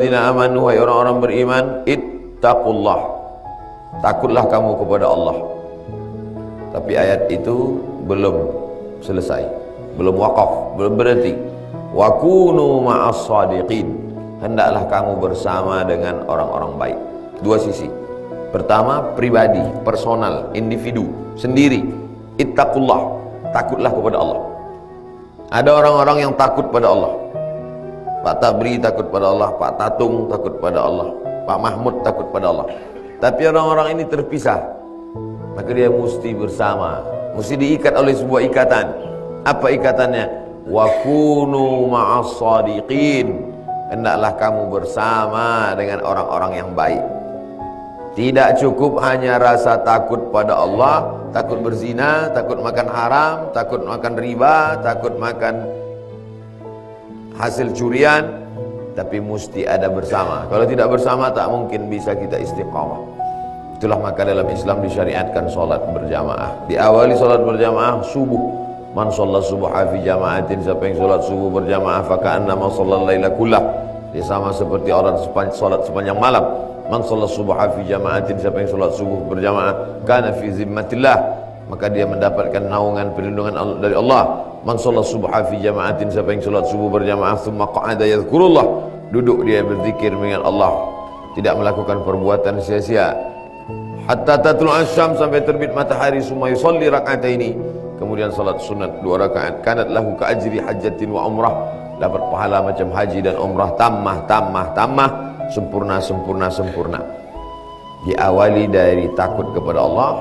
Alladzina amanu, wahai orang-orang beriman, ittaqullah, takutlah kamu kepada Allah. Tapi ayat itu belum selesai, belum waqaf, belum berhenti. Wa kunu ma'as shadiqin, hendaklah kamu bersama dengan orang-orang baik. Dua sisi. Pertama, pribadi, personal, individu, sendiri. Ittaqullah, takutlah kepada Allah. Ada orang-orang yang takut pada Allah. Pak Tabri takut pada Allah, Pak Tatung takut pada Allah, Pak Mahmud takut pada Allah. Tapi orang-orang ini terpisah, maka dia mesti bersama, mesti diikat oleh sebuah ikatan. Apa ikatannya? Wa kunu ma'as shadiqin, hendaklah kamu bersama dengan orang-orang yang baik. Tidak cukup hanya rasa takut pada Allah, takut berzina, takut makan haram, takut makan riba, takut makan hasil curian, tapi mesti ada bersama. Kalau tidak bersama tak mungkin bisa kita istiqamah. Itulah maka dalam Islam disyariatkan salat berjamaah. Diawali salat berjamaah subuh. Man shalla subha fi jama'atin, siapa yang salat subuh berjamaah faka'annama shallal laila kullah, dia sama seperti orang salat sepanjang malam. Man shalla subha fi jama'atin, siapa yang salat subuh berjamaah kana fi zimmatillah, maka dia mendapatkan naungan perlindungan dari Allah. Man sholat subha fi jama'atin, siapa yang sholat subuh berjamaah thumma qa'ada yadhkurullah, duduk dia berzikir mengingat Allah, tidak melakukan perbuatan sia-sia. Hatta tatlu'a asy-syams, sampai terbit matahari. Summa yusalli rak'ataini, kemudian salat sunat 2 rakaat. Kanat lahu ka ajri hajjatin wa umrah, dapat pahala macam haji dan umrah. Tammah, sempurna. Diawali dari takut kepada Allah,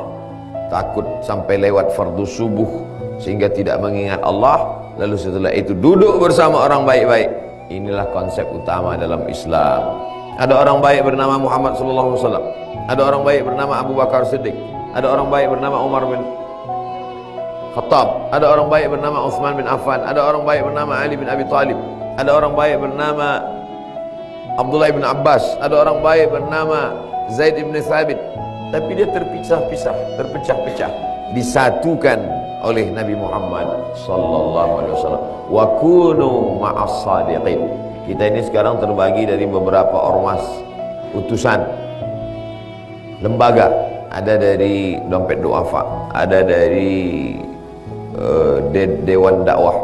takut sampai lewat fardu subuh sehingga tidak mengingat Allah, lalu setelah itu duduk bersama orang baik-baik. Inilah konsep utama dalam Islam. Ada orang baik bernama Muhammad sallallahu alaihi wasallam, ada orang baik bernama Abu Bakar Siddiq, ada orang baik bernama Umar bin Khattab, ada orang baik bernama Utsman bin Affan, ada orang baik bernama Ali bin Abi Thalib, ada orang baik bernama Abdullah bin Abbas, ada orang baik bernama Zaid bin Thabit. Tapi dia terpecah-pecah, disatukan oleh Nabi Muhammad sallallahu alaihi wasallam. Wa kunu ma'as shadiqin. Kita ini sekarang terbagi dari beberapa ormas, utusan, lembaga. Ada dari Dompet Duafa, ada dari Dewan Dakwah,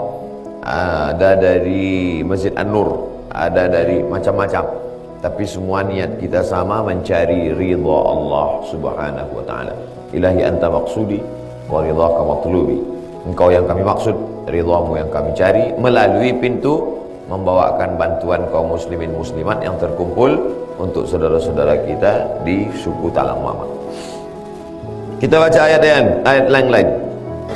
ada dari Masjid An-Nur, ada dari macam-macam. Tapi semua niat kita sama, mencari ridha Allah subhanahu wa ta'ala. Ilahi anta maqsudi wa ridhaka matlubi, engkau yang kami maksud, ridhamu yang kami cari, melalui pintu membawakan bantuan kaum muslimin muslimat yang terkumpul untuk saudara-saudara kita di suku Talang Mama. Kita baca ayat yang lain.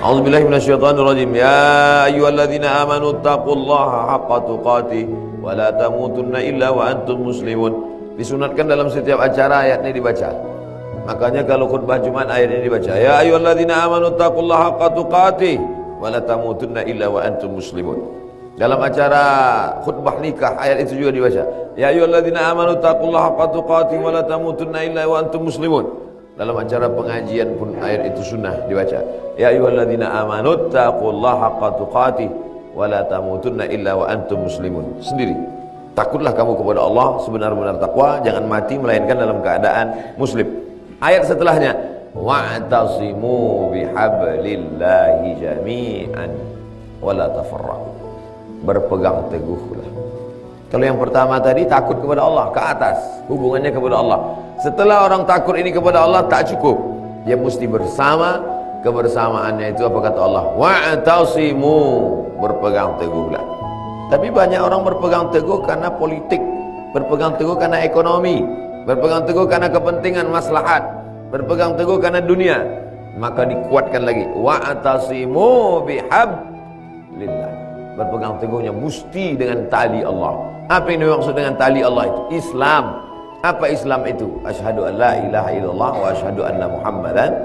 A'udzubillahi minasyaitonir rajim. Ya ayyuhalladzina amanu taqullaha haqqa tuqatih wa la tamutunna illa wa antum muslimun. Disunatkan dalam setiap acara ayat ini dibaca. Makanya kalau khutbah Jumat ayat ini dibaca. Ya ayyuhalladzina amanu taqullaha haqqa tuqatih wa la tamutunna illa wa antum muslimun. Dalam acara khutbah nikah ayat itu juga dibaca. Ya ayyuhalladzina amanu taqullaha haqqa tuqatih wa la tamutunna illa wa antum muslimun. Dalam acara pengajian pun ayat itu sunnah dibaca. Ya ayyuhalladzina amanu taqullaha haqqa tuqatih wa la tamutunna illa wa antum muslimun. Sendiri. Takutlah kamu kepada Allah sebenar-benar takwa, jangan mati melainkan dalam keadaan muslim. Ayat setelahnya, wa'tasimu bihablillahi jami'an wa la tafarraqu. Berpegang teguhlah. Kalau yang pertama tadi takut kepada Allah, ke atas, hubungannya kepada Allah. Setelah orang takut ini kepada Allah tak cukup, dia mesti bersama. Kebersamaannya itu apa kata Allah? Wa'tasimu, berpegang teguhlah. Tapi banyak orang berpegang teguh karena politik, berpegang teguh karena ekonomi, berpegang teguh karena kepentingan maslahat, berpegang teguh karena dunia. Maka dikuatkan lagi, wa'tasimu bihablillah. Berpegang teguhnya mesti dengan tali Allah. Apa yang dimaksud dengan tali Allah itu? Islam. Apa Islam itu? Asyhadu an la ilaha illallah wa asyhadu anna Muhammadan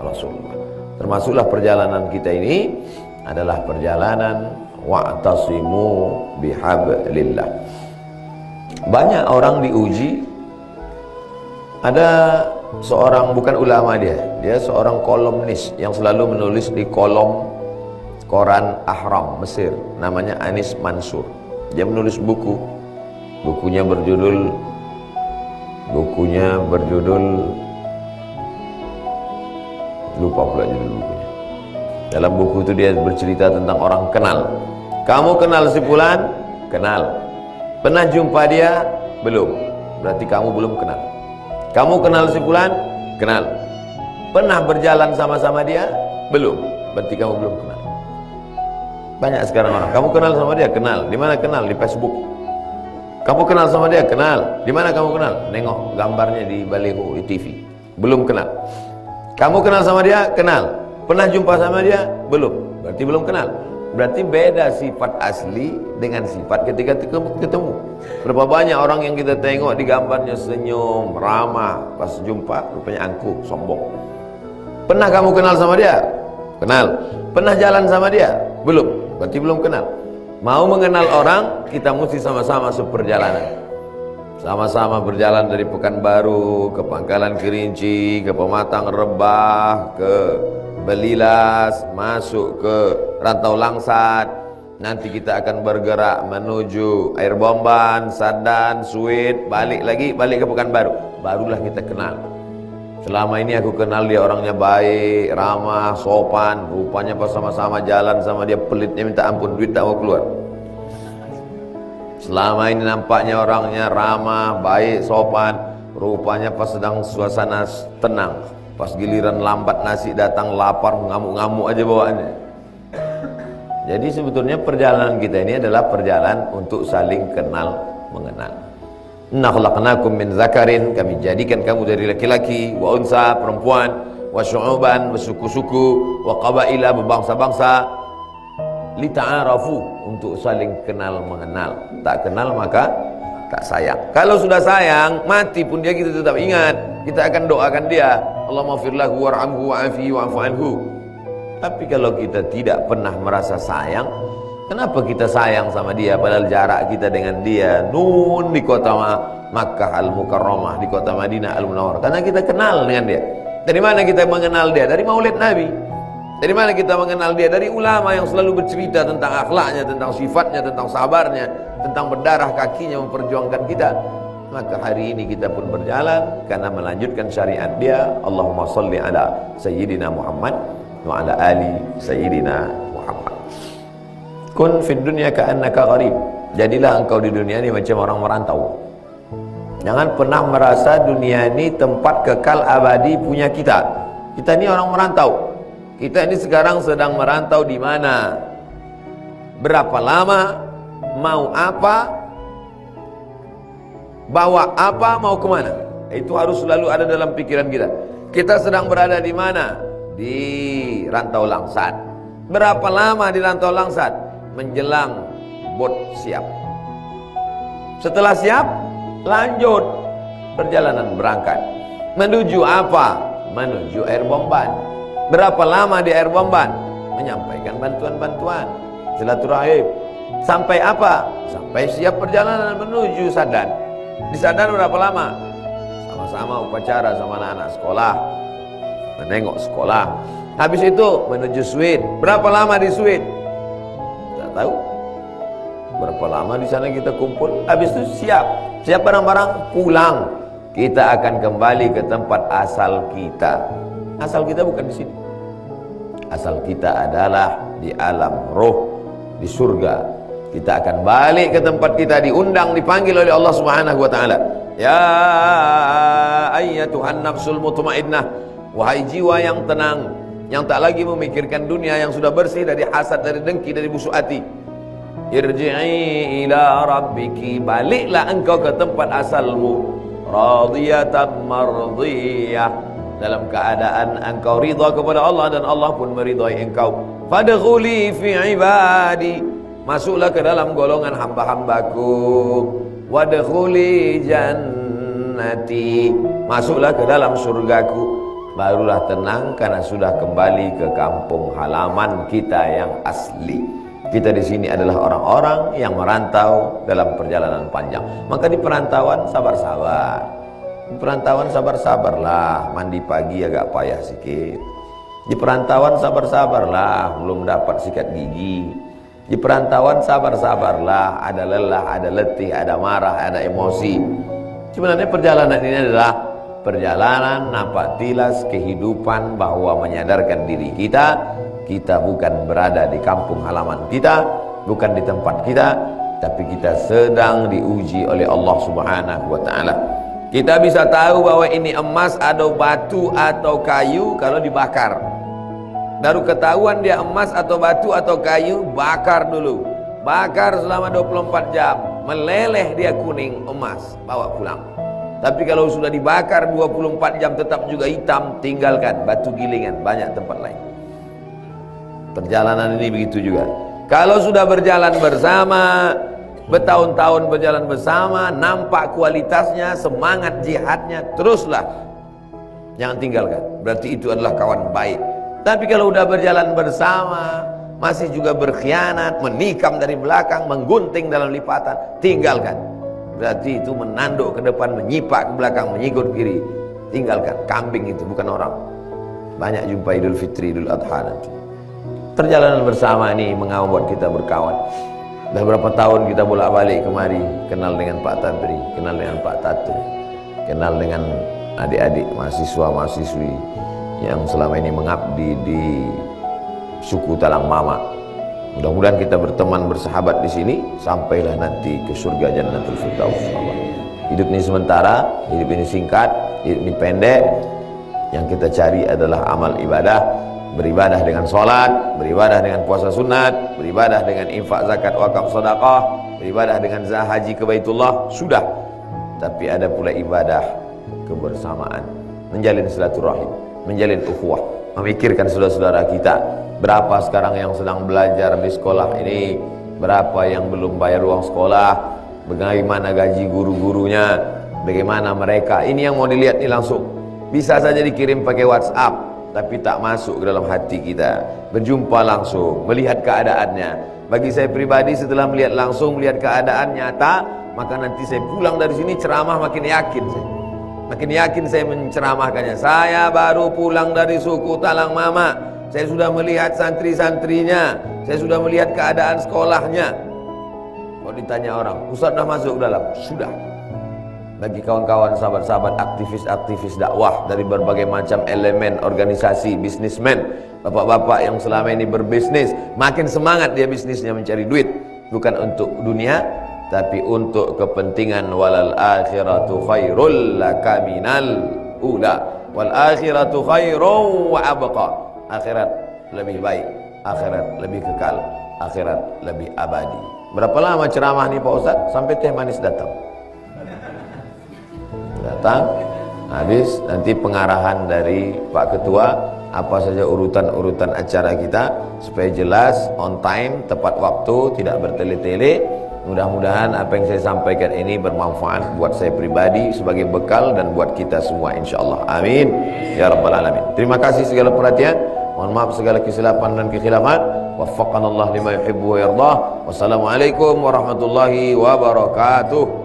Rasulullah. Termasuklah perjalanan kita ini adalah perjalanan wa'tasimu bihablillah. Banyak orang diuji. Ada seorang, bukan ulama dia seorang kolumnis yang selalu menulis di kolom koran Ahram Mesir, namanya Anis Mansur. Dia menulis buku Bukunya berjudul lupa pula judul bukunya. Dalam buku itu dia bercerita tentang orang kenal. Kamu kenal si fulan? Kenal. Pernah jumpa dia? Belum. Berarti kamu belum kenal. Kamu kenal si fulan? Kenal. Pernah berjalan sama-sama dia? Belum. Berarti kamu belum kenal. Banyak sekarang orang, kamu kenal sama dia? Kenal. Di mana kenal? Di Facebook. Kamu kenal sama dia? Kenal. Di mana kamu kenal? Nengok gambarnya di baliho di TV. Belum kenal. Kamu kenal sama dia? Kenal. Pernah jumpa sama dia? Belum. Berarti belum kenal. Berarti beda sifat asli dengan sifat ketika ketemu. Berapa banyak orang yang kita tengok di gambarnya senyum, ramah, pas jumpa rupanya angkuh, sombong. Pernah kamu kenal sama dia? Kenal. Pernah jalan sama dia? Belum. Berarti belum kenal. Mau mengenal orang, kita mesti sama-sama seperjalanan. Sama-sama berjalan dari Pekanbaru ke Pangkalan Kerinci, ke Pematang Rebah, ke Belilas, masuk ke Rantau Langsat. Nanti kita akan bergerak menuju Air Bomban, Sadan, Suit, balik ke Pekanbaru. Barulah kita kenal. Selama ini aku kenal dia orangnya baik, ramah, sopan. Rupanya pas sama-sama jalan sama dia pelitnya minta ampun, duit tak mau keluar. Selama ini nampaknya orangnya ramah, baik, sopan. Rupanya pas sedang suasana tenang, pas giliran lambat nasi datang lapar, ngamuk-ngamuk aja bawaannya. Jadi sebetulnya perjalanan kita ini adalah perjalanan untuk saling kenal mengenal. Inna khalaqnakum min zakarin, kami jadikan kamu dari laki-laki, wa unsa, perempuan, wa syu'uban, bersuku-suku, wa qabaila, berbangsa-bangsa, lita'arafu, untuk saling kenal mengenal. Tak kenal maka tak sayang. Kalau sudah sayang, mati pun dia kita tetap ingat. Kita akan doakan dia, Allahumma firlahu warhamhu wa'afihi wa'afu anhu. Tapi kalau kita tidak pernah merasa sayang, kenapa kita sayang sama dia padahal jarak kita dengan dia nun di kota Makkah Al-Mukarramah, di kota Madinah Al-Munawwarah? Karena kita kenal dengan dia. Dari mana kita mengenal dia? Dari maulid Nabi. Dari mana kita mengenal dia? Dari ulama yang selalu bercerita tentang akhlaknya, tentang sifatnya, tentang sabarnya, tentang berdarah kakinya memperjuangkan kita. Maka hari ini kita pun berjalan karena melanjutkan syariat dia. Allahumma salli ala Sayyidina Muhammad wa ala ali Sayyidina Muhammad. Kun fid dunya ka'annaka gharib. Jadilah engkau di dunia ini macam orang merantau. Jangan pernah merasa dunia ini tempat kekal abadi punya kita. Kita ini orang merantau. Kita ini sekarang sedang merantau di mana? Berapa lama? Mau apa? Bawa apa? Mau kemana? Itu harus selalu ada dalam pikiran kita. Kita sedang berada di mana? Di Rantau Langsat. Berapa lama di Rantau Langsat? Menjelang bot siap. Setelah siap, lanjut perjalanan berangkat. Menuju apa? Menuju Air Bomban. Berapa lama di Air Bomban? Menyampaikan bantuan-bantuan, silaturahim. Sampai apa? Sampai siap perjalanan menuju Sadan. Di Sadan berapa lama? Sama-sama upacara sama anak-anak sekolah, menengok sekolah. Habis itu menuju Suit. Berapa lama di Suit? Tak tahu. Berapa lama di sana kita kumpul. Habis itu siap barang-barang, pulang. Kita akan kembali ke tempat asal kita. Asal kita bukan di sini. Asal kita adalah di alam roh, di surga. Kita akan balik ke tempat kita, diundang, dipanggil oleh Allah Subhanahu wa taala. Ya ayyatuhan nafsul mutmainnah, wahai jiwa yang tenang, yang tak lagi memikirkan dunia, yang sudah bersih dari hasad, dari dengki, dari busuk hati. Irji'i ila rabbiki, baliklah engkau ke tempat asalmu. Radiyatan mardiyah, dalam keadaan engkau ridha kepada Allah dan Allah pun meridhai engkau. Fadkhuli fi ibadi, masuklah ke dalam golongan hamba-hambaku. Wadkhuli jannati, masuklah ke dalam surgaku. Barulah tenang karena sudah kembali ke kampung halaman kita yang asli. Kita di sini adalah orang-orang yang merantau dalam perjalanan panjang. Maka di perantauan sabar-sabar. Di perantauan sabar-sabarlah, mandi pagi agak payah sikit. Di perantauan sabar-sabarlah, belum dapat sikat gigi. Di Di perantauan sabar-sabarlah, ada lelah, ada letih, ada marah, ada emosi. Sebenarnya perjalanan ini adalah perjalanan nampak tilas kehidupan, bahwa menyadarkan diri kita bukan berada di kampung halaman kita, bukan di tempat kita, tapi kita sedang diuji oleh Allah Subhanahu wa ta'ala. Kita bisa tahu bahwa ini emas atau batu atau kayu kalau dibakar. Baru ketahuan dia emas atau batu atau kayu, bakar dulu. Bakar selama 24 jam, meleleh dia kuning, emas, bawa pulang. Tapi kalau sudah dibakar 24 jam tetap juga hitam, tinggalkan, batu gilingan, banyak tempat lain. Perjalanan ini begitu juga. Kalau sudah berjalan bersama, bertahun-tahun berjalan bersama, nampak kualitasnya, semangat jihadnya, teruslah, jangan tinggalkan. Berarti itu adalah kawan baik. Tapi kalau udah berjalan bersama, masih juga berkhianat, menikam dari belakang, menggunting dalam lipatan, tinggalkan. Berarti itu menanduk ke depan, menyipak ke belakang, menyikut kiri. Tinggalkan. Kambing itu bukan orang. Banyak jumpa Idul Fitri, Idul Adha nanti. Perjalanan bersama ini membuat kita berkawan. Dah berapa tahun kita bolak-balik kemari, kenal dengan Pak Tadri, kenal dengan Pak Tatu, kenal dengan adik-adik mahasiswa-mahasiswi yang selama ini mengabdi di suku Talang Mama. Mudah-mudahan kita berteman, bersahabat di sini sampailah nanti ke surga Jannatul Firdaus. Hidup ini sementara, hidup ini singkat, hidup ini pendek. Yang kita cari adalah amal ibadah, beribadah dengan sholat, beribadah dengan puasa sunat, beribadah dengan infak zakat wakaf sedekah, beribadah dengan haji ke Baitullah, sudah. Tapi ada pula ibadah kebersamaan, menjalin silaturahim, menjalin ukhuwah, memikirkan saudara-saudara kita. Berapa sekarang yang sedang belajar di sekolah ini, berapa yang belum bayar uang sekolah, bagaimana gaji guru-gurunya, bagaimana mereka. Ini yang mau dilihat ini langsung. Bisa saja dikirim pakai WhatsApp, tapi tak masuk ke dalam hati kita. Berjumpa langsung, melihat keadaannya. Bagi saya pribadi, setelah melihat langsung, melihat keadaan nyata, maka nanti saya pulang dari sini ceramah makin yakin saya. Makin yakin saya menceramahkannya. Saya baru pulang dari suku Talang Mama, saya sudah melihat santri-santrinya, saya sudah melihat keadaan sekolahnya. Kalau ditanya orang, Ustaz dah masuk dalam? Sudah. Bagi kawan-kawan, sahabat-sahabat, aktivis-aktivis dakwah dari berbagai macam elemen organisasi, bisnismen, bapak-bapak yang selama ini berbisnis, makin semangat dia bisnisnya mencari duit, bukan untuk dunia, tapi untuk kepentingan. Walal akhiratu khairul laka minal ula, wal akhiratu khairun wa abqa. Akhirat lebih baik, akhirat lebih kekal, akhirat lebih abadi. Berapa lama ceramah nih Pak Ustaz? Sampai teh manis datang. Habis nanti pengarahan dari Pak Ketua apa saja urutan-urutan acara kita supaya jelas, on time, tepat waktu, tidak bertele-tele. Mudah-mudahan apa yang saya sampaikan ini bermanfaat buat saya pribadi sebagai bekal dan buat kita semua insyaallah. Amin ya rabbal alamin. Terima kasih segala perhatian. Mohon maaf segala kesilapan dan kekhilafan. Waffaqanallah lima yuhibbu wa yardah. Wassalamualaikum warahmatullahi wabarakatuh.